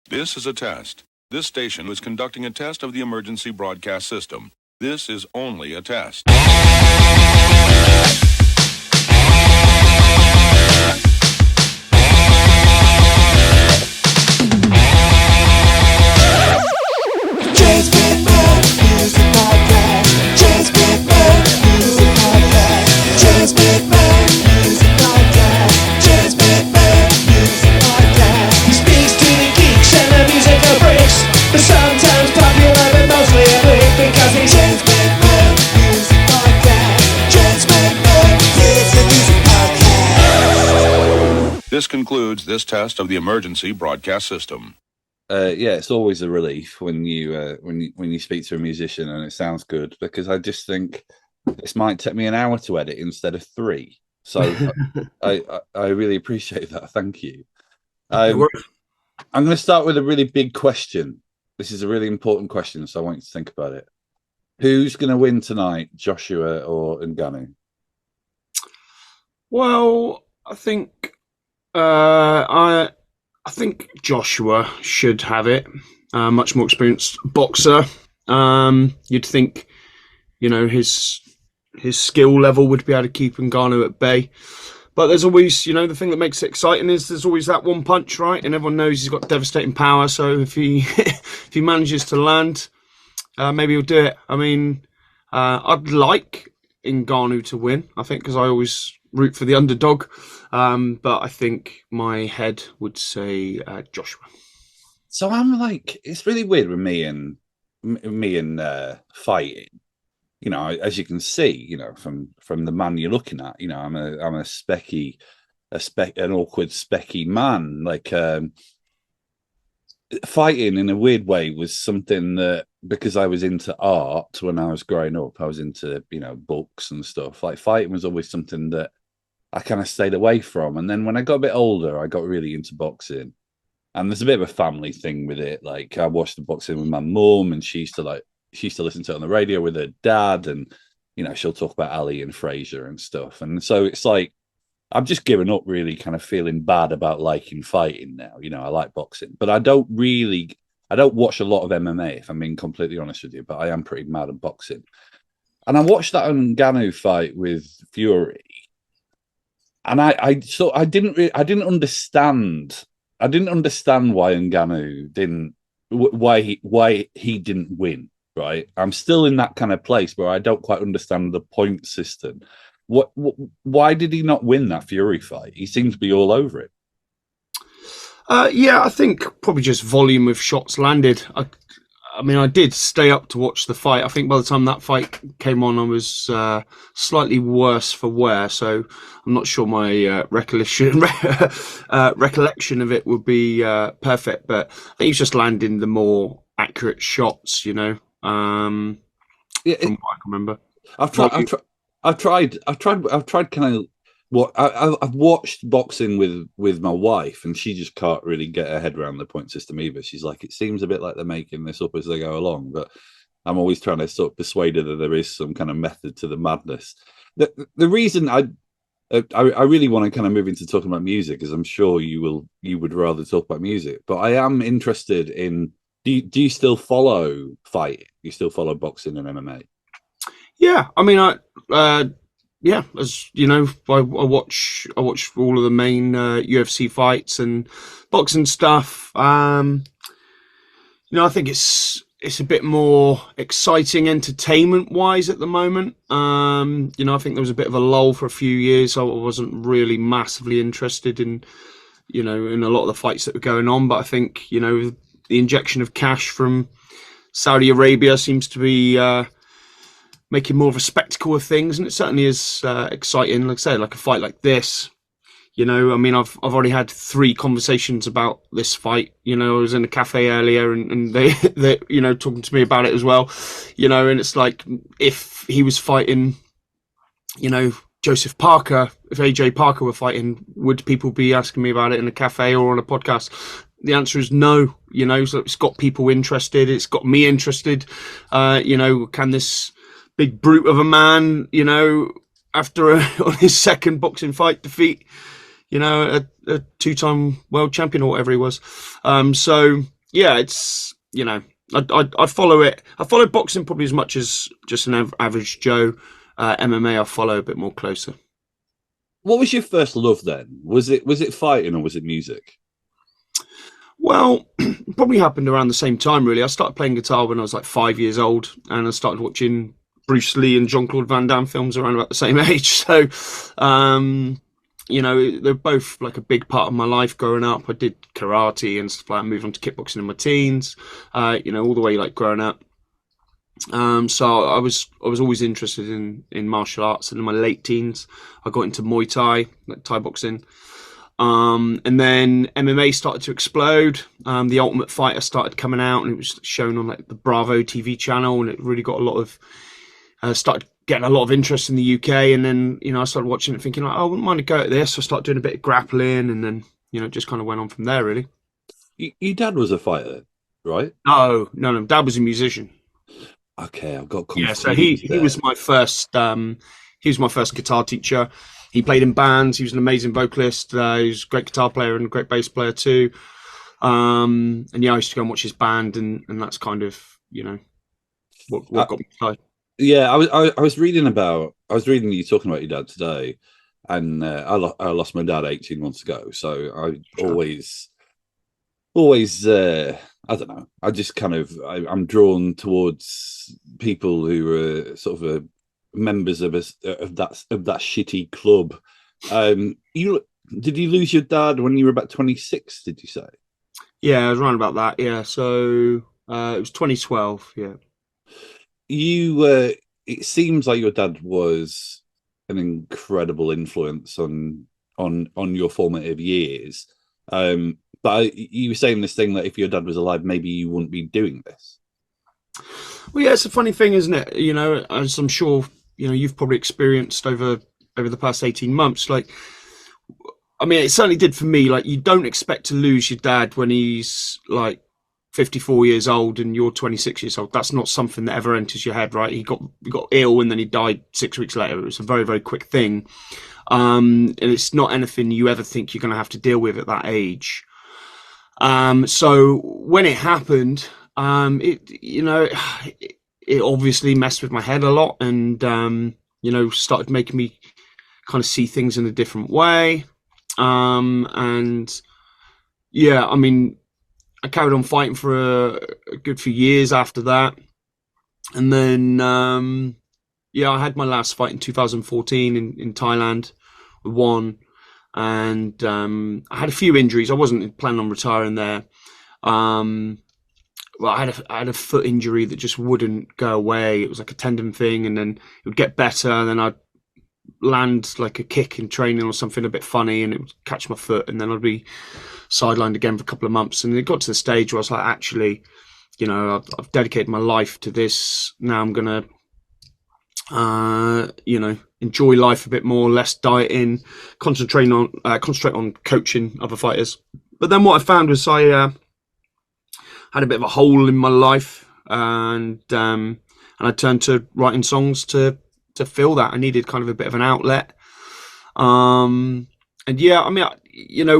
This is a test. This station is conducting a test of the emergency broadcast system. This is only a test. James McMahon Music Podcast. James McMahon Music Podcast. James McMahon Music Podcast. James McMahon Music Podcast. He speaks to the geeks and the musical freaks, but sometimes popular but mostly a freak because he's James McMahon Music Podcast. James McMahon Music Podcast. This concludes this test of the emergency broadcast system. Yeah, it's always a relief when you speak to a musician and it sounds good, because I just think this might take me an hour to edit instead of 3. So I really appreciate that. Thank you. I'm going to start with a really big question. This is a really important question, so I want you to think about it. Who's going to win tonight, Joshua or Ngannou? Well, I think I think Joshua should have it. Much more experienced boxer. You'd think, his skill level would be able to keep Ngannou at bay. But there's always, the thing that makes it exciting is there's always that one punch, right? And everyone knows he's got devastating power. So if he if he manages to land, maybe he'll do it. I mean, I'd like Ngannou to win, I think, because I always root for the underdog. But I think my head would say Joshua. So I'm like, it's really weird with me and fighting. As you can see, from the man you're looking at, I'm an awkward specky man. Like fighting in a weird way was something that, because I was into art when I was growing up, I was into books and stuff. Like fighting was always something that I kind of stayed away from. And then when I got a bit older, I got really into boxing. And there's a bit of a family thing with it. Like I watched the boxing with my mum, and she used to listen to it on the radio with her dad, and she'll talk about Ali and Fraser and stuff. And so it's like I've just given up really kind of feeling bad about liking fighting now. I like boxing, but I don't watch a lot of MMA, if I'm being completely honest with you, but I am pretty mad at boxing. And I watched that Ngannou fight with Fury. And I didn't understand why Ngannou why he didn't win. Right, I'm still in that kind of place where I don't quite understand the point system. Why did he not win that Fury fight? He seemed to be all over it. Yeah, I think probably just volume of shots landed. I mean, I did stay up to watch the fight. I think by the time that fight came on, I was slightly worse for wear. So I'm not sure my recollection of it would be perfect. But I think he's just landing the more accurate shots, from what I can remember. I've tried kind of I've watched boxing with my wife, and she just can't really get her head around the point system either. She's like, it seems a bit like they're making this up as they go along, but I'm always trying to sort of persuade her that there is some kind of method to the madness. The reason I really want to kind of move into talking about music, is I'm sure you would rather talk about music, but I am interested in, do you still follow fighting? Do you still follow boxing and MMA? Yeah, I mean, yeah, as you know, I watch all of the main UFC fights and boxing stuff. I think it's a bit more exciting entertainment wise at the moment. I think there was a bit of a lull for a few years. I wasn't really massively interested in a lot of the fights that were going on, but I think the injection of cash from Saudi Arabia seems to be making more of a spectacle of things, and it certainly is exciting. Like I say, like a fight like this, I mean, I've already had 3 conversations about this fight. I was in a cafe earlier, and they talking to me about it as well. And it's like, if he was fighting, Joseph Parker, if AJ Parker were fighting, would people be asking me about it in a cafe or on a podcast? The answer is no. So it's got people interested. It's got me interested. Can this big brute of a man, after on his second boxing fight defeat, a 2-time world champion or whatever he was. So yeah, it's, I follow it. I follow boxing probably as much as just an average Joe. MMA I follow a bit more closer. What was your first love then? Was it fighting or was it music? Well, probably happened around the same time, really. I started playing guitar when I was like 5 years old, and I started watching Bruce Lee and Jean-Claude Van Damme films around about the same age. So, they're both like a big part of my life growing up. I did karate and stuff like that, moved on to kickboxing in my teens, all the way like growing up. So I was always interested in martial arts, and in my late teens, I got into Muay Thai, like Thai boxing. And then MMA started to explode. The Ultimate Fighter started coming out, and it was shown on like the Bravo TV channel, and it really got a lot of started getting a lot of interest in the UK. And then I started watching it, thinking like, oh, I wouldn't mind a go at this. So I started doing a bit of grappling, and then it just kind of went on from there, really. Your dad was a fighter, right? No, Dad was a musician. Okay, I've got confused. Yeah, so he was my first guitar teacher. He played in bands. He was an amazing vocalist. He was a great guitar player and a great bass player too. And I used to go and watch his band, and that's kind of what got me started. Yeah, I was reading you talking about your dad today, and I lost my dad 18 months ago. So I always I don't know. I just kind of I'm drawn towards people who are sort of members of that shitty club. Did you lose your dad when you were about 26? Did you say? Yeah, I was around about that. Yeah, so it was 2012. Yeah. It seems like your dad was an incredible influence on your formative years. But you were saying this thing that if your dad was alive, maybe you wouldn't be doing this. Well, yeah, it's a funny thing, isn't it? As I'm sure you've probably experienced over the past 18 months. Like, I mean, it certainly did for me. Like, you don't expect to lose your dad when he's like 54 years old and you're 26 years old. That's not something that ever enters your head, right? He got ill and then he died 6 weeks later. It was a very, very quick thing. And it's not anything you ever think you're going to have to deal with at that age. So when it happened, it obviously messed with my head a lot, and started making me kind of see things in a different way. And yeah, I mean, I carried on fighting for a good few years after that, and then I had my last fight in 2014 in Thailand, won. And I had a few injuries. I wasn't planning on retiring there. I had a foot injury that just wouldn't go away. It was like a tendon thing, and then it would get better, and then I'd land like a kick in training or something a bit funny, and it would catch my foot, and then I'd be sidelined again for a couple of months. And it got to the stage where I was like, actually, I've dedicated my life to this. Now I'm gonna enjoy life a bit more, less dieting, concentrate on coaching other fighters. But then what I found was I had a bit of a hole in my life, and I turned to writing songs to fill that. I needed kind of a bit of an outlet. And yeah, I mean,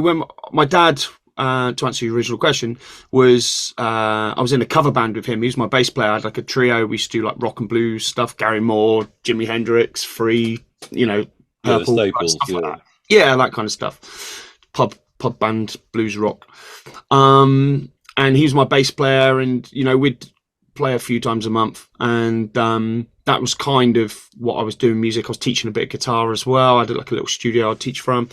when my dad, to answer your original question, was I was in a cover band with him. He was my bass player. I had like a trio. We used to do like rock and blues stuff, Gary Moore, Jimi Hendrix, Free, Purple, staples, stuff like that. Yeah, that kind of stuff. Pub band, blues rock. And he was my bass player, and we'd play a few times a month, and that was kind of what I was doing music. I was teaching a bit of guitar as well. I did like a little studio I'd teach from,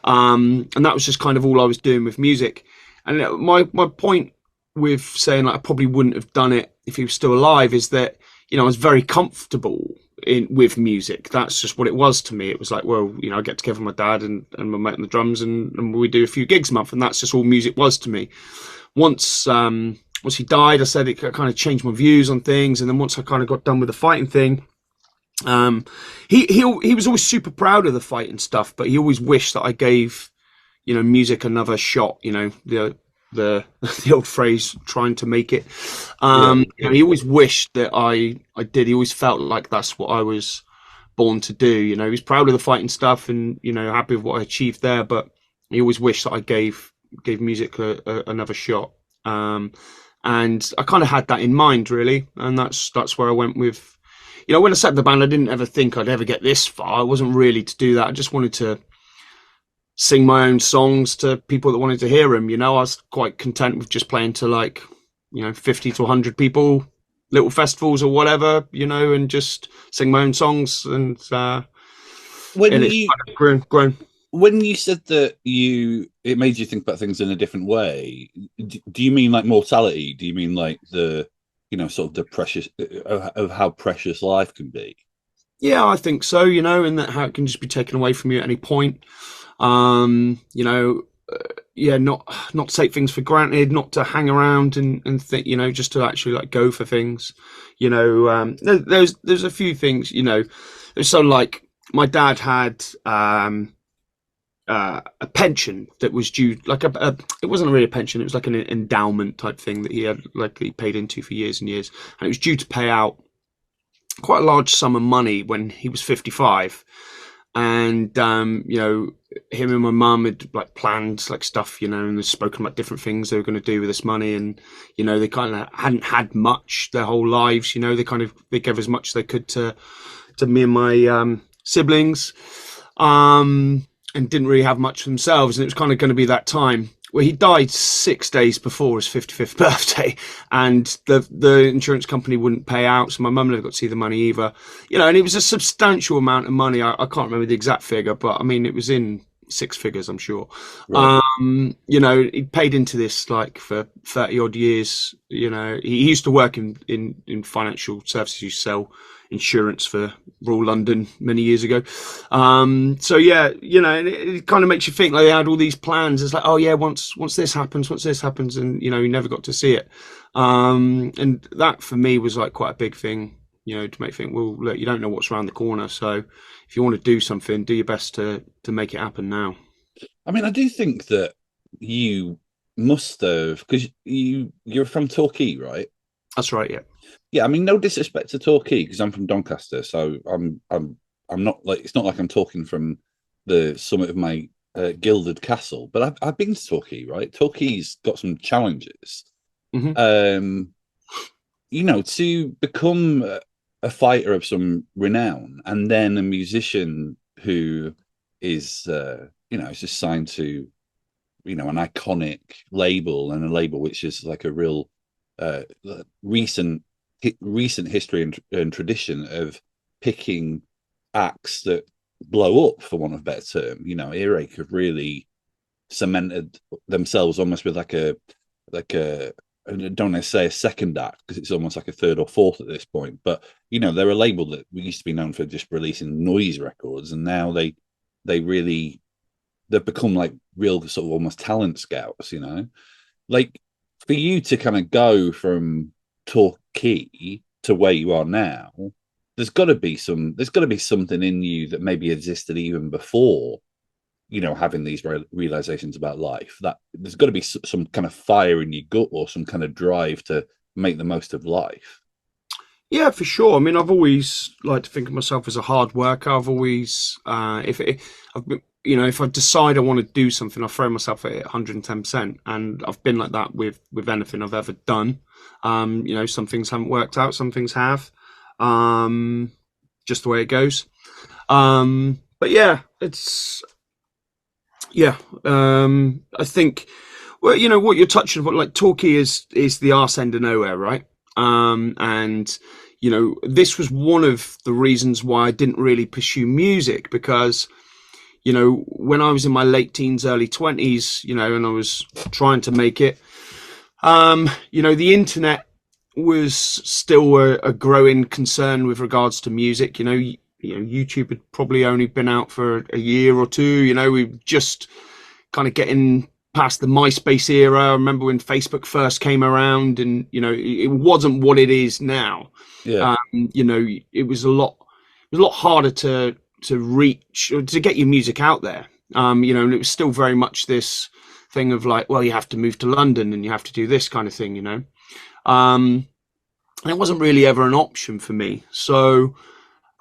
and that was just kind of all I was doing with music. And my point with saying like I probably wouldn't have done it if he was still alive is that I was very comfortable with music. That's just what it was to me. It was like, well, I get together with my dad and my mate on the drums, and we do a few gigs a month, and that's just all music was to me. Once he died, I said it kind of changed my views on things. And then once I kind of got done with the fighting thing, he was always super proud of the fighting stuff, but he always wished that I gave, music another shot. The old phrase, trying to make it. He always wished that I did. He always felt like that's what I was born to do. He was proud of the fighting stuff, and happy with what I achieved there. But he always wished that I gave music another shot. And I kind of had that in mind, really, and that's where I went with. When I set up the band, I didn't ever think I'd ever get this far. It wasn't really to do that. I just wanted to sing my own songs to people that wanted to hear them. I was quite content with just playing to 50 to 100 people, little festivals or whatever, and just sing my own songs. And it's kind of grown. When you said that it made you think about things in a different way, do you mean like mortality? Do you mean like the, sort of the precious of how precious life can be? Yeah, I think so, and that how it can just be taken away from you at any point. Not to take things for granted, not to hang around and think, just to actually go for things. There's a few things, there's so my dad had a pension that was due, it wasn't really a pension, it was like an endowment type thing that he had he paid into for years and years, and it was due to pay out quite a large sum of money when he was 55. And him and my mum had planned stuff, and they'd spoken about different things they were going to do with this money, and they kind of hadn't had much their whole lives. They gave as much as they could to me and my siblings, and didn't really have much for themselves. And it was kind of going to be that time where he died 6 days before his 55th birthday, and the insurance company wouldn't pay out, so my mum never got to see the money either. And it was a substantial amount of money. I can't remember the exact figure, but I mean, it was in six figures, I'm sure. Right. He paid into this for 30 odd years. He used to work in financial services. You sell insurance for rural London many years ago. It kind of makes you think they had all these plans. It's once this happens, and he never got to see it. And that for me was quite a big thing, to make think, well, look, you don't know what's around the corner. So if you want to do something, do your best to make it happen now. I mean, I do think that you must have, because you're from Torquay, right? That's right. Yeah. Yeah, I mean, no disrespect to Torquay, because I'm from Doncaster, so I'm not it's not like I'm talking from the summit of my gilded castle, but I've been to Torquay, right? Torquay's got some challenges. Mm-hmm. To become a fighter of some renown, and then a musician who is is just signed to an iconic label, and a label which is a real recent history and tradition of picking acts that blow up, for want of a better term. Earache have really cemented themselves almost with I don't want to say a second act, because it's almost like a third or fourth at this point, but they're a label that we used to be known for just releasing noise records, and now they've become real sort of almost talent scouts. For you to kind of go from Torquay to where you are now, there's got to be something in you that maybe existed even before having these realizations about life. That there's got to be some kind of fire in your gut, or some kind of drive to make the most of life. Yeah, for sure. I mean, I've always liked to think of myself as a hard worker. I've always if I decide I want to do something, I throw myself at it 110%, and I've been like that with anything I've ever done. Some things haven't worked out, some things have, just the way it goes. But yeah, it's I think, well, what you're touching on, Torquay is the arse end of nowhere, right? And this was one of the reasons why I didn't really pursue music, because when I was in my late teens, early 20s, and I was trying to make it, the internet was still a growing concern with regards to music. YouTube had probably only been out for a year or two. We were just kind of getting past the MySpace era. I remember when Facebook first came around, and it wasn't what it is now. Yeah. It was a lot harder to reach, or to get your music out there. And it was still very much this thing of you have to move to London and you have to do this kind of thing, and it wasn't really ever an option for me. So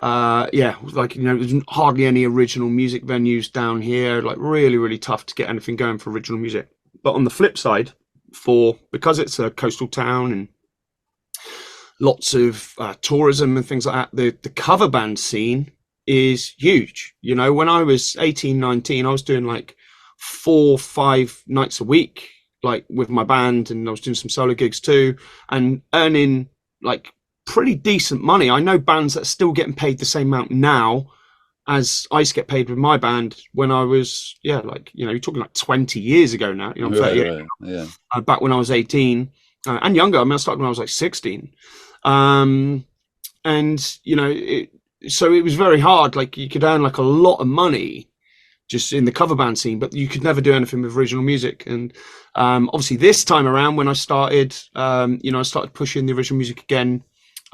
there's hardly any original music venues down here. Really, really tough to get anything going for original music. But on the flip side, because it's a coastal town and lots of tourism and things like that, the cover band scene is huge. You know, when I was 18, 19, I was doing like 4-5 nights a week, like with my band, and I was doing some solo gigs too, and earning like pretty decent money. I know bands that are still getting paid the same amount now as I used to get paid with my band when I was, like, you know, you're talking like 20 years ago now. You know, I'm 38 right. Yeah. back when I was 18 and younger. I mean, I started when I was like 16. And, you know, so it was very hard. Like, you could earn like a lot of money just in the cover band scene, but you could never do anything with original music. And obviously this time around when I started, you know, I started pushing the original music again,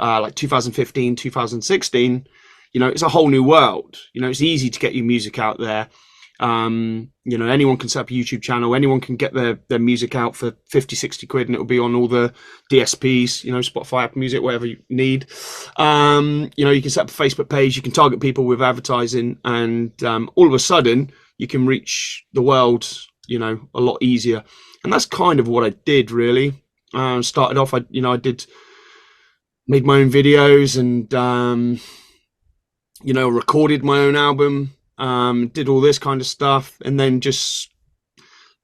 like 2015, 2016. You know, it's a whole new world. You know, it's easy to get your music out there. You know, anyone can set up a YouTube channel. Anyone can get their music out for 50, 60 quid, and it'll be on all the DSPs, you know, Spotify, Apple Music, whatever you need. You know, you can set up a Facebook page. You can target people with advertising, and all of a sudden you can reach the world, you know, a lot easier. And that's kind of what I did, really. Started off, I made my own videos and, you know, recorded my own album, did all this kind of stuff, and then just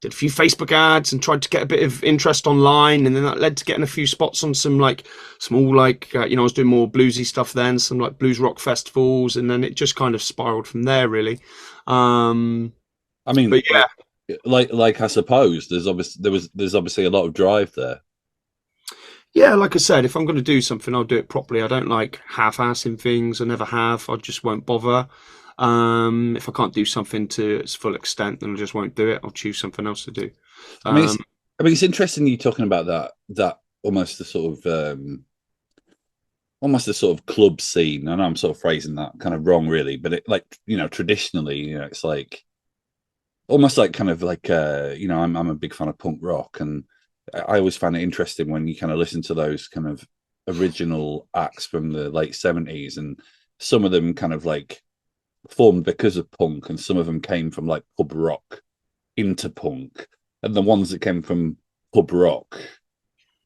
did a few Facebook ads and tried to get a bit of interest online. And then that led to getting a few spots on some like small, like, you know, I was doing more bluesy stuff then, some like blues rock festivals. And then it just kind of spiraled from there, really. I mean, but yeah, like I suppose there's obviously a lot of drive there. Yeah, like I said, if I'm going to do something, I'll do it properly. I don't like half-assing things. I never have. I just won't bother. If I can't do something to its full extent, then I just won't do it. I'll choose something else to do. I mean, it's interesting you talking about that almost the sort of club scene. I know I'm sort of phrasing that kind of wrong, really, but it, like, you know, traditionally, you know, it's like almost like kind of like you know, I'm a big fan of punk rock, and I always find it interesting when you kind of listen to those kind of original acts from the late 70s, and some of them kind of like formed because of punk, and some of them came from like pub rock into punk, and the ones that came from pub rock,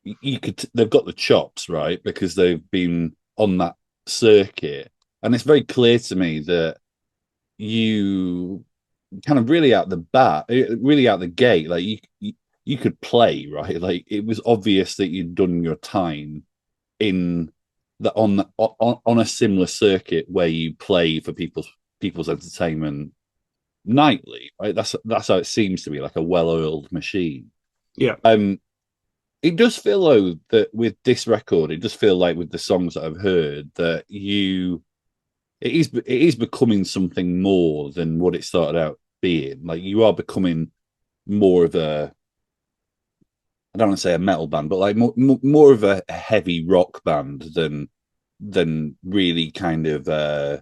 they've got the chops, right? Because they've been on that circuit. And it's very clear to me that you kind of really out the gate, like you could play, right? Like, it was obvious that you'd done your time in on a similar circuit where you play for people's entertainment nightly, right? That's how it seems to be, like a well-oiled machine. Yeah. It does feel though that with this record, it does feel like with the songs that I've heard that it is becoming something more than what it started out being. Like, you are becoming more of a, I don't want to say a metal band, but like more of a heavy rock band than really kind of a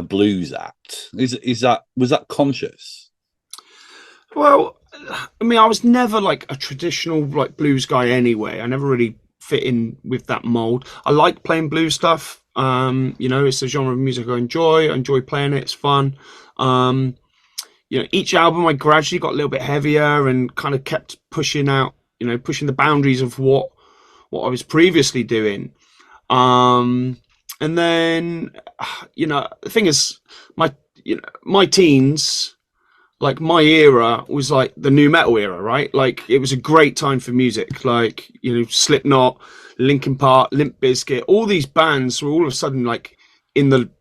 blues act. Was that conscious? Well, I mean, I was never like a traditional like blues guy anyway. I never really fit in with that mold. I like playing blues stuff. You know, it's a genre of music I enjoy. I enjoy playing it. It's fun. You know, each album I gradually got a little bit heavier and kind of kept pushing the boundaries of what I was previously doing. And then, you know, the thing is, my teens, like my era was like the new metal era, right? Like, it was a great time for music. Like, you know, Slipknot, Linkin Park, Limp Bizkit, all these bands were all of a sudden like in the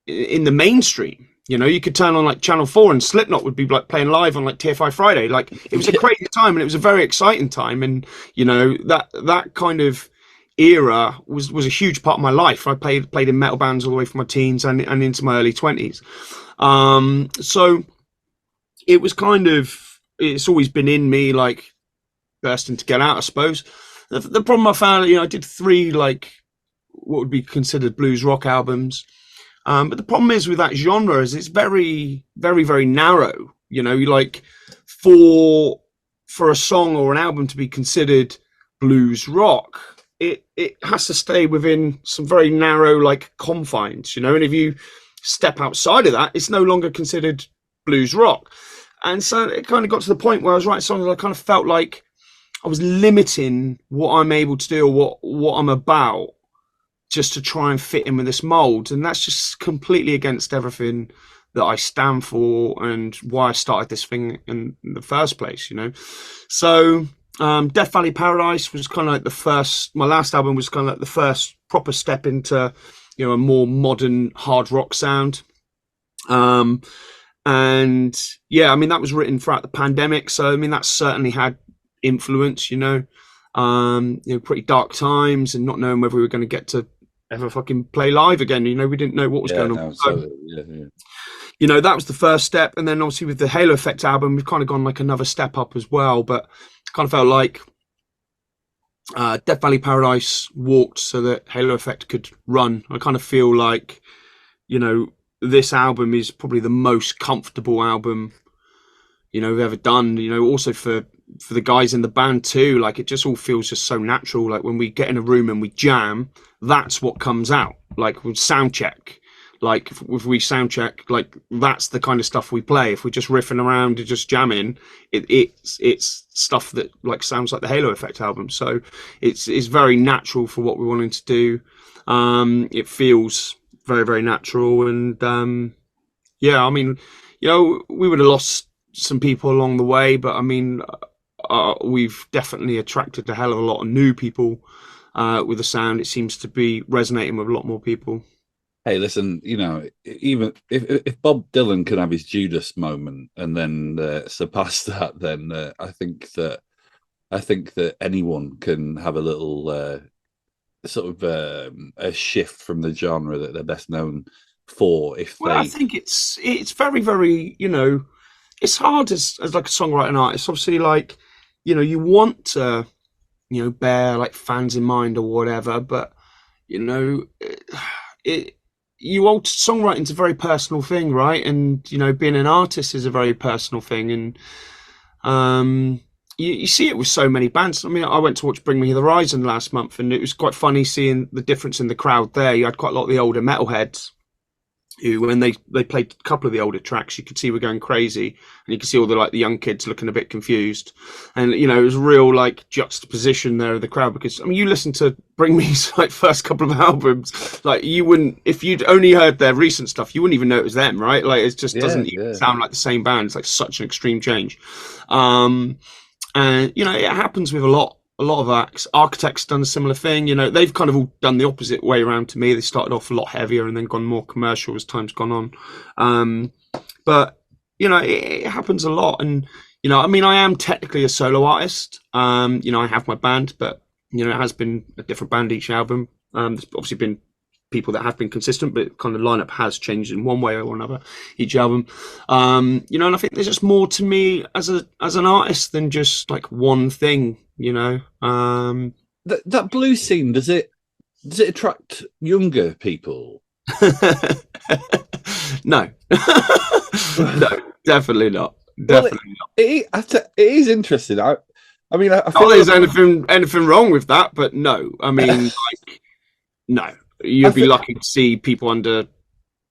mainstream. You know, you could turn on like Channel 4 and Slipknot would be like playing live on like TFI Friday. Like, it was a crazy time, and it was a very exciting time. And, you know, that kind of era was a huge part of my life. I played in metal bands all the way from my teens and into my early 20s. So it was kind of, it's always been in me, like, bursting to get out, I suppose. The problem I found, you know, I did 3 like what would be considered blues rock albums. But the problem is with that genre is it's very, very, very narrow. You know, you like for a song or an album to be considered blues rock, it has to stay within some very narrow like confines, you know, and if you step outside of that, it's no longer considered blues rock. And so it kind of got to the point where I was writing songs that I kind of felt like limiting what I'm able to do or what I'm about, just to try and fit in with this mold. And that's just completely against everything that I stand for and why I started this thing in the first place, you know. So Death Valley Paradise was kind of like my last album was kind of like the first proper step into, you know, a more modern hard rock sound. And yeah, I mean, that was written throughout the pandemic. So, I mean, that certainly had influence, you know, pretty dark times and not knowing whether we were going to get to ever fucking play live again. You know, we didn't know what was going on. No, so, yeah. You know, that was the first step. And then obviously with the Halo Effect album, we've kind of gone like another step up as well. But kind of felt like Death Valley Paradise walked so that Halo Effect could run. I kind of feel like, you know, this album is probably the most comfortable album, you know, we've ever done. You know, also for the guys in the band too, like it just all feels just so natural. Like when we get in a room and we jam, that's what comes out. Like with sound check, like if we sound check, like that's the kind of stuff we play. If we're just riffing around and just jamming, it's stuff that like sounds like the Halo Effect album. So it's very natural for what we're wanting to do. It feels very, very natural. And yeah, I mean, you know, we would have lost some people along the way, but I mean, we've definitely attracted a hell of a lot of new people with the sound. It seems to be resonating with a lot more people. Hey, listen, you know, even if Bob Dylan can have his Judas moment and then surpass that, then I think that anyone can have a little sort of a shift from the genre that they're best known for. I think it's very, very, you know, it's hard as like a songwriter and artist. Obviously, like, you know, you want to, you know, bear like fans in mind or whatever, but you know, songwriting's a very personal thing, right? And you know, being an artist is a very personal thing, and you see it with so many bands. I mean, I went to watch Bring Me the Horizon last month, and it was quite funny seeing the difference in the crowd there. You had quite a lot of the older metalheads who, when they played a couple of the older tracks, you could see were going crazy, and you could see all the young kids looking a bit confused. And you know, it was a real like juxtaposition there of the crowd, because I mean, you listen to Bring Me's like first couple of albums, like you wouldn't, if you'd only heard their recent stuff, you wouldn't even know it was them, right? Like it just doesn't even sound like the same band. It's like such an extreme change. And you know, it happens with a lot of acts. Architects done a similar thing. You know, they've kind of all done the opposite way around to me. They started off a lot heavier and then gone more commercial as time's gone on. But you know, it happens a lot. And you know, I mean, I am technically a solo artist. You know, I have my band, but you know, it has been a different band each album. There's obviously been people that have been consistent, but kind of lineup has changed in one way or another each album. You know, and I think there's just more to me as an artist than just like one thing, you know. That blues scene, does it attract younger people? No. No, definitely not. Definitely not. It is interesting. I mean, I feel there's anything wrong with that, but no. I mean, like, no. You'd be lucky to see people under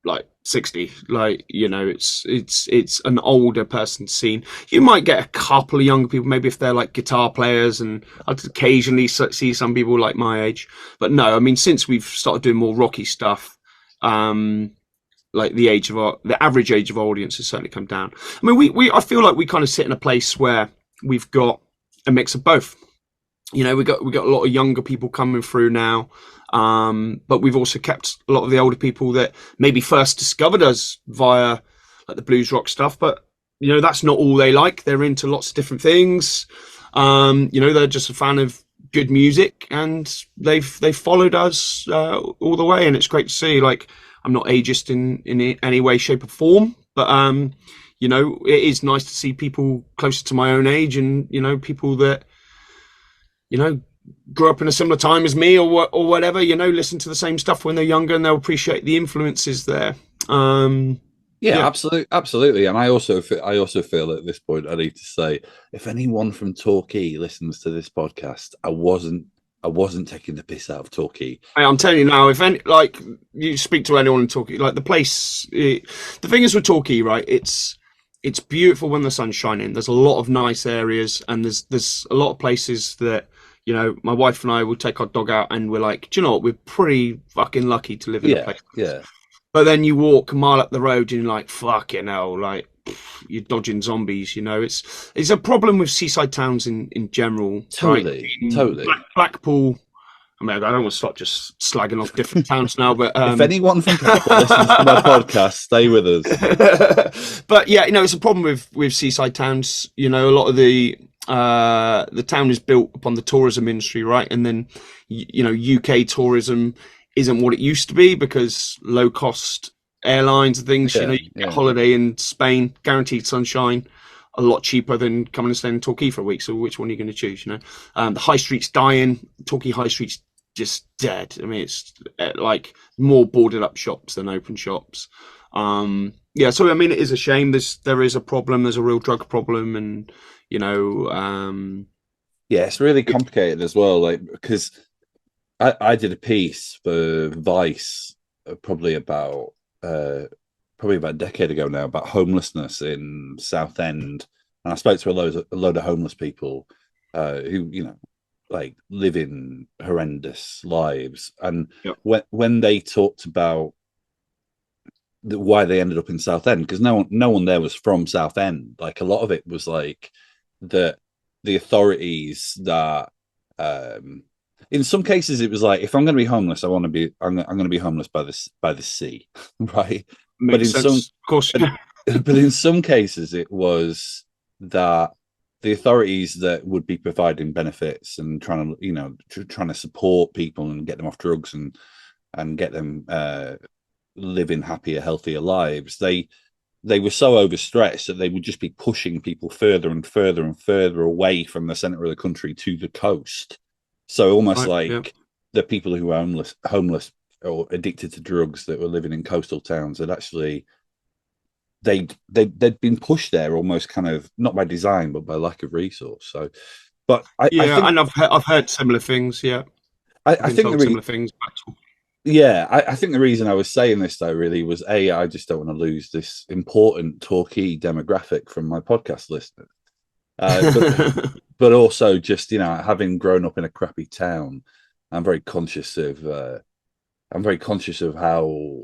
like 60. Like, you know, it's an older person scene. You might get a couple of younger people, maybe if they're like guitar players, and I'd occasionally see some people like my age. But no, I mean, since we've started doing more rocky stuff, like the average age of our audience has certainly come down. I mean, I feel like we kind of sit in a place where we've got a mix of both. You know, we got a lot of younger people coming through now. But we've also kept a lot of the older people that maybe first discovered us via like the blues rock stuff, but you know, that's not all they like. They're into lots of different things. You know, they're just a fan of good music, and they've followed us all the way, and it's great to see. Like, I'm not ageist in any way, shape or form, but you know, it is nice to see people closer to my own age, and you know, people that, you know, grew up in a similar time as me or whatever, you know, listen to the same stuff when they're younger, and they'll appreciate the influences there. Yeah. Absolutely. And I also feel at this point, I need to say, if anyone from Torquay listens to this podcast, I wasn't taking the piss out of Torquay. I'm telling you now, if any, like, you speak to anyone in Torquay, like the place, the thing is with Torquay, right? It's it's beautiful when the sun's shining. There's a lot of nice areas, and there's a lot of places that, you know, my wife and I will take our dog out, and we're like, do you know what? We're pretty fucking lucky to live in a place. Yeah. But then you walk a mile up the road, and you're like, fucking hell, like you're dodging zombies. You know, it's a problem with seaside towns in general. Totally, right? totally. Blackpool. I mean, I don't want to stop just slagging off different towns now, but if anyone from Blackpool listens to my podcast, stay with us. But yeah, you know, it's a problem with seaside towns. You know, a lot of the town is built upon the tourism industry, right? And then, you know, UK tourism isn't what it used to be because low cost airlines and things. You know, you get a holiday in Spain, guaranteed sunshine, a lot cheaper than coming and staying in Torquay for a week. So which one are you going to choose? You know, the high street's dying. Torquay high street's just dead. I mean, it's like more boarded up shops than open shops. Yeah, so I mean, it is a shame. There is a problem. There's a real drug problem, and you know, yeah, it's really complicated as well. Like because I did a piece for Vice probably about a decade ago now about homelessness in Southend, and I spoke to a load of homeless people who, you know, like live in horrendous lives, and when they talked about why they ended up in Southend, because no one there was from Southend. Like a lot of it was like the authorities that in some cases it was like, if I'm going to be homeless, I'm going to be homeless by the sea, right? Makes sense. Of course. But in some cases it was that the authorities that would be providing benefits and trying to support people and get them off drugs and get them living happier, healthier lives, they were so overstretched that they would just be pushing people further and further and further away from the center of the country to the coast. So almost the people who were homeless or addicted to drugs that were living in coastal towns had actually they'd been pushed there almost kind of not by design but by lack of resource. So, but I think, and I've heard similar things. Yeah, I think similar things. Yeah, I think the reason I was saying this though really was I just don't want to lose this important Torquay demographic from my podcast listeners, but also just, you know, having grown up in a crappy town, I'm very conscious of how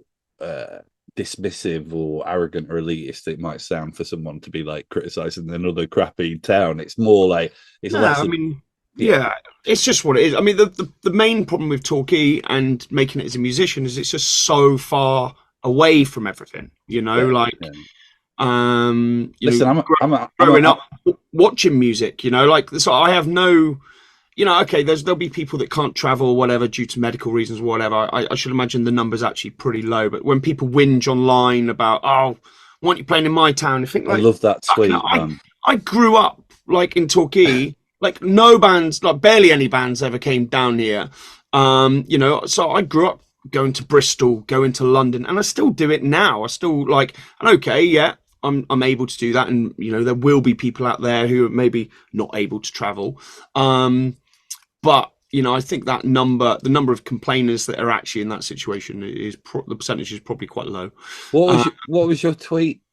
dismissive or arrogant or elitist it might sound for someone to be like criticizing another crappy town. It's more like yeah, it's just what it is. I mean, the main problem with Torquay and making it as a musician is it's just so far away from everything. You know, growing up watching music. You know, like so I have no. You know, okay, there'll be people that can't travel or whatever due to medical reasons or whatever. I should imagine the number's actually pretty low. But when people whinge online about, oh, why aren't you playing in my town? I think, like, I love that tweet. I grew up like in Torquay, like no bands, like barely any bands ever came down here. You know, so I grew up going to Bristol, going to London, and I still do it now. I still like, and okay, yeah, I'm able to do that, and you know, there will be people out there who are maybe not able to travel. But, you know, I think that the number of complainers that are actually in that situation the percentage is probably quite low. What was your tweet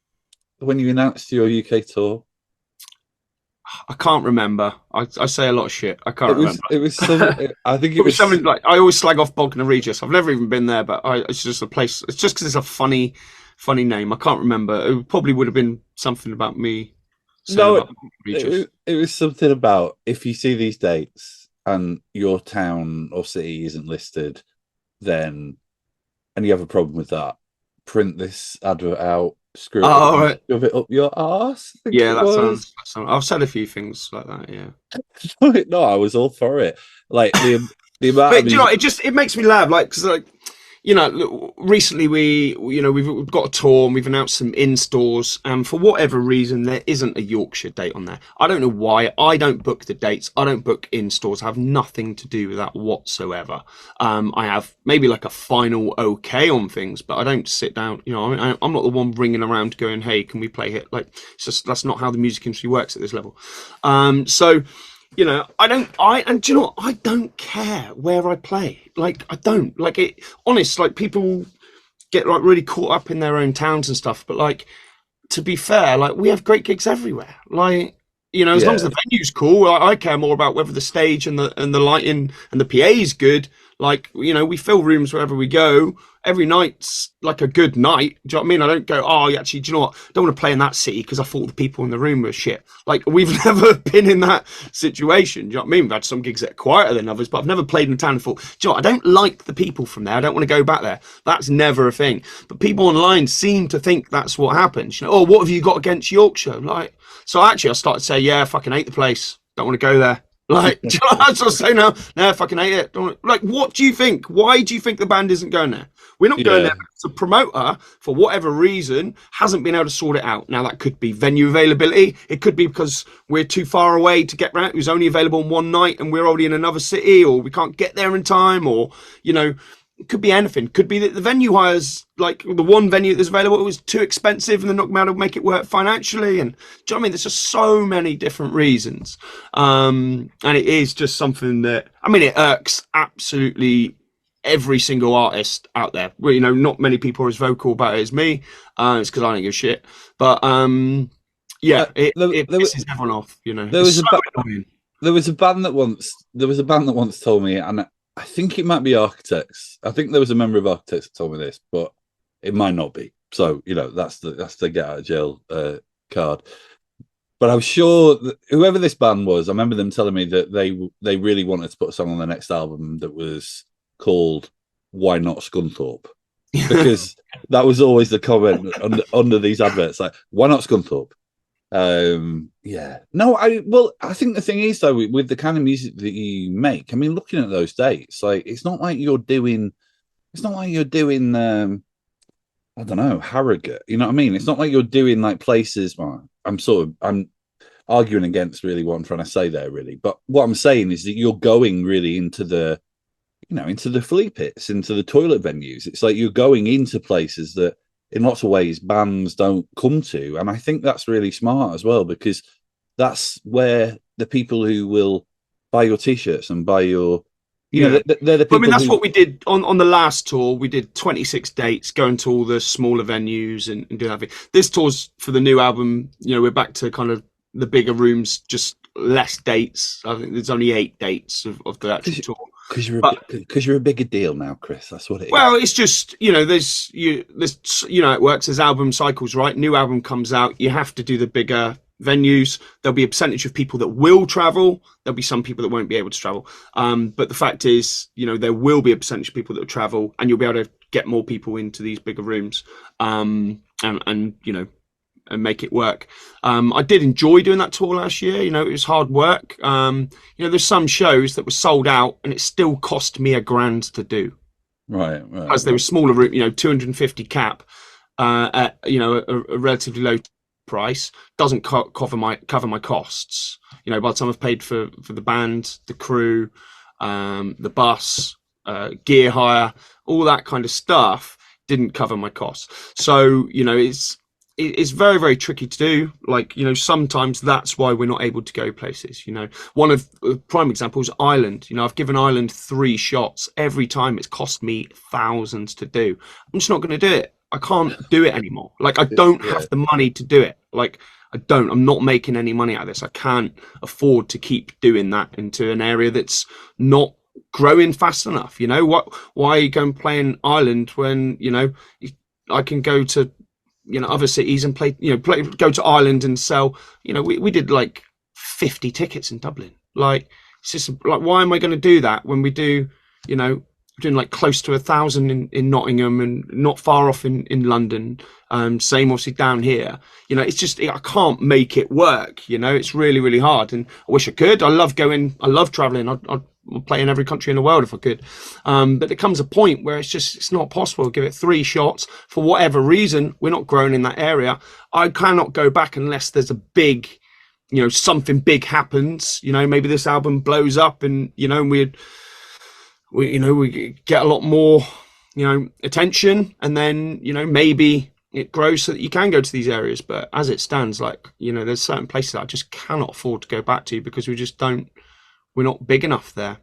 when you announced your UK tour? I can't remember. I say a lot of shit. I can't remember. It was I think it was something like, I always slag off Bolton and Regis. I've never even been there, but it's just a place. It's just because it's a funny name. I can't remember. It probably would have been something about me. No, it was something about if you see these dates and your town or city isn't listed, and you have a problem with that, print this advert out, screw it up, right. Shove it up your arse. Yeah, that sounds. I've said a few things like that. Yeah. No, I was all for it. Like the amount. But you know, it makes me laugh. Like, because like, you know, recently we've got a tour and we've announced some in-stores, and for whatever reason there isn't a Yorkshire date on there. I don't know why. I don't book the dates. I don't book in-stores. I have nothing to do with that whatsoever. I have maybe like a final okay on things, but I don't sit down. You know, I'm not the one ringing around going, "Hey, can we play it?" Like, it's just that's not how the music industry works at this level. So. You know, and do you know what? I don't care where I play. Like, I don't like it. Honest, like people get like really caught up in their own towns and stuff. But like, to be fair, like, we have great gigs everywhere. Like, you know, as long as Yeah. the venue's cool, I care more about whether the stage and the lighting and the PA is good. Like, you know, we fill rooms wherever we go. Every night's like a good night. Do you know what I mean? I don't go, oh, actually, do you know what? I don't want to play in that city because I thought the people in the room were shit. Like, we've never been in that situation. Do you know what I mean? We've had some gigs that are quieter than others, but I've never played in a town and thought, do you know what? I don't like the people from there. I don't want to go back there. That's never a thing. But people online seem to think that's what happens. You know, oh, what have you got against Yorkshire? Like, so actually, I started to say, yeah, I fucking hate the place. Don't want to go there. Like, do you know what I say now? No, I fucking hate it. Like, what do you think? Why do you think the band isn't going there? We're not going there because the promoter, for whatever reason, hasn't been able to sort it out. Now, that could be venue availability. It could be because we're too far away to get round. It was only available on one night and we're already in another city, or we can't get there in time, or, you know, it could be anything. Could be that the venue hires, like the one venue that's available, it was too expensive and they're not going to make it work financially. And do you know what I mean? There's just so many different reasons. And it is just something that, I mean, it irks absolutely every single artist out there. Well, you know, not many people are as vocal about it as me. It's because I don't give a shit. But yeah, it pisses everyone off. You know, there was a band that once told me, and I think it might be Architects. I think there was a member of Architects that told me this, but it might not be. So, you know, that's the get out of jail card. But I was sure that whoever this band was, I remember them telling me that they really wanted to put a song on the next album that was called "Why Not Scunthorpe," because that was always the comment under these adverts, like, "Why not Scunthorpe?" Yeah, no, I think the thing is, though, with the kind of music that you make, I mean, looking at those dates, like, it's not like you're doing I don't know, Harrogate, you know what I mean? It's not like you're doing like places. Well, I'm arguing against really what I'm trying to say there, really, but what I'm saying is that you're going really into the, you know, into the flea pits, into the toilet venues. It's like you're going into places that in lots of ways bands don't come to, and I think that's really smart as well, because that's where the people who will buy your t-shirts and buy your, you know, they're the people. I mean, that's what we did on the last tour. We did 26 dates, going to all the smaller venues and do that thing. This tour's for the new album. You know, we're back to kind of the bigger rooms, just less dates. I think there's only 8 dates of the actual tour. Because you're a bigger deal now, Chris. That's what it is. Well, it's just, you know, there's you know, it works as album cycles, right? New album comes out, you have to do the bigger venues. There'll be a percentage of people that will travel. There'll be some people that won't be able to travel. But the fact is, you know, there will be a percentage of people that will travel, and you'll be able to get more people into these bigger rooms, and you know, and make it work. I did enjoy doing that tour last year. You know, it was hard work. You know, there's some shows that were sold out and it still cost me $1,000 to do. Right. As they were smaller room, you know, 250 cap, at, you know, a relatively low price, doesn't cover my costs. You know, by the time I've paid for the band, the crew, the bus, gear hire, all that kind of stuff didn't cover my costs. So, you know, it's very, very tricky to do. Like, you know, sometimes that's why we're not able to go places. You know, one of the prime examples, Ireland. You know, I've given Ireland 3 shots. Every time it's cost me thousands to do. I'm just not going to do it. I can't do it anymore. Like, I don't have the money to do it. Like, I'm not making any money out of this. I can't afford to keep doing that into an area that's not growing fast enough. You know, why are you going to play in Ireland when, you know, I can go to, you know, other cities and play, you know, go to Ireland and sell, you know, we did like 50 tickets in Dublin. Like, it's just like, why am I going to do that when we do, you know, doing like close to 1,000 in Nottingham and not far off in London. Same obviously down here. You know, it's just, I can't make it work. You know, it's really, really hard. And I wish I could. I love going, I love traveling. I'd play in every country in the world if I could. But there comes a point where it's not possible. Give it 3 shots. For whatever reason, we're not growing in that area. I cannot go back unless there's a big, you know, something big happens. You know, maybe this album blows up and, you know, we get a lot more, you know, attention, and then, you know, maybe it grows so that you can go to these areas. But as it stands, like, you know, there's certain places that I just cannot afford to go back to because we're not big enough there.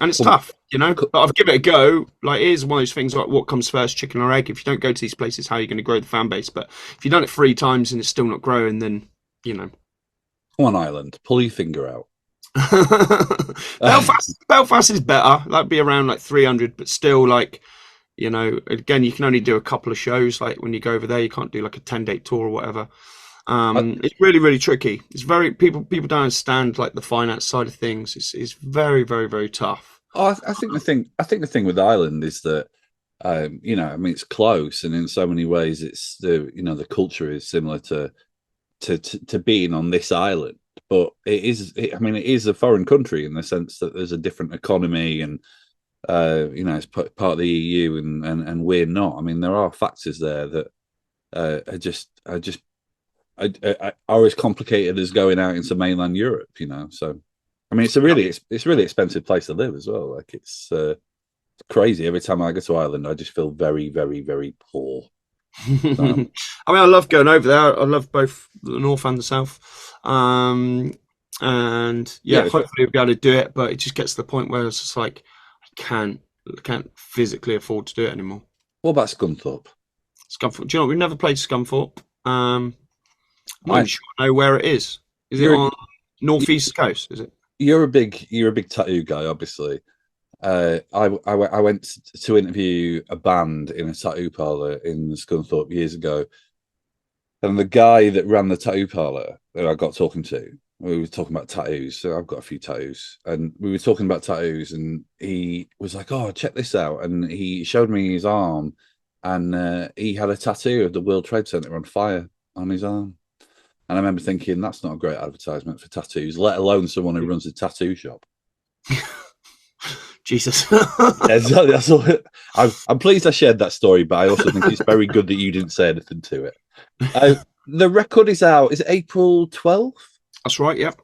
And it's tough, you know. But I've given it a go. Like, it is one of those things like, what comes first, chicken or egg? If you don't go to these places, how are you going to grow the fan base? But if you've done it 3 times and it's still not growing, then, you know. Come on, Ireland, pull your finger out. Belfast is better. That'd be around like 300, but still, like, you know, again, you can only do a couple of shows. Like, when you go over there, you can't do like a 10-day tour or whatever. It's really, really tricky. It's very people don't understand like the finance side of things. It's very, very, very tough. Oh, I think the thing with Ireland is that you know, I mean, it's close, and in so many ways, it's the culture is similar to being on this island, but it is a foreign country in the sense that there's a different economy, and it's part of the EU, and we're not. I mean, there are factors there that are as complicated as going out into mainland Europe, you know. So, I mean, it's a really expensive place to live as well. Like, it's crazy. Every time I go to Ireland, I just feel very, very, very poor. I mean, I love going over there. I love both the north and the south. And hopefully we'll be able to do it, but it just gets to the point where it's just like, I can't physically afford to do it anymore. What about Scunthorpe? Scunthorpe. Do you know, we've never played Scunthorpe. I'm not even sure I know where it is. Is it on northeast coast? Is it? You're a big tattoo guy, obviously. I went to interview a band in a tattoo parlor in Scunthorpe years ago, and the guy that ran the tattoo parlor that I got talking to, we were talking about tattoos. So I've got a few tattoos, and we were talking about tattoos, and he was like, "Oh, check this out!" And he showed me his arm, and he had a tattoo of the World Trade Center on fire on his arm. And I remember thinking, that's not a great advertisement for tattoos, let alone someone who runs a tattoo shop. Jesus. That's all. I'm pleased I shared that story, but I also think it's very good that you didn't say anything to it. The record is out. Is it April 12th? That's right, yep.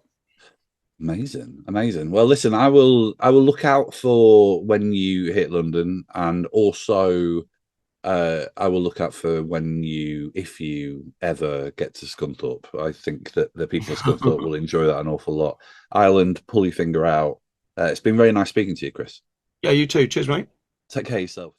Amazing. Well, listen, I will look out for when you hit London, and also I will look out for if you ever get to Scunthorpe. I think that the people of Scunthorpe will enjoy that an awful lot. Ireland, pull your finger out. It's been very nice speaking to you, Kris. Yeah, you too. Cheers, mate. Take care of yourself.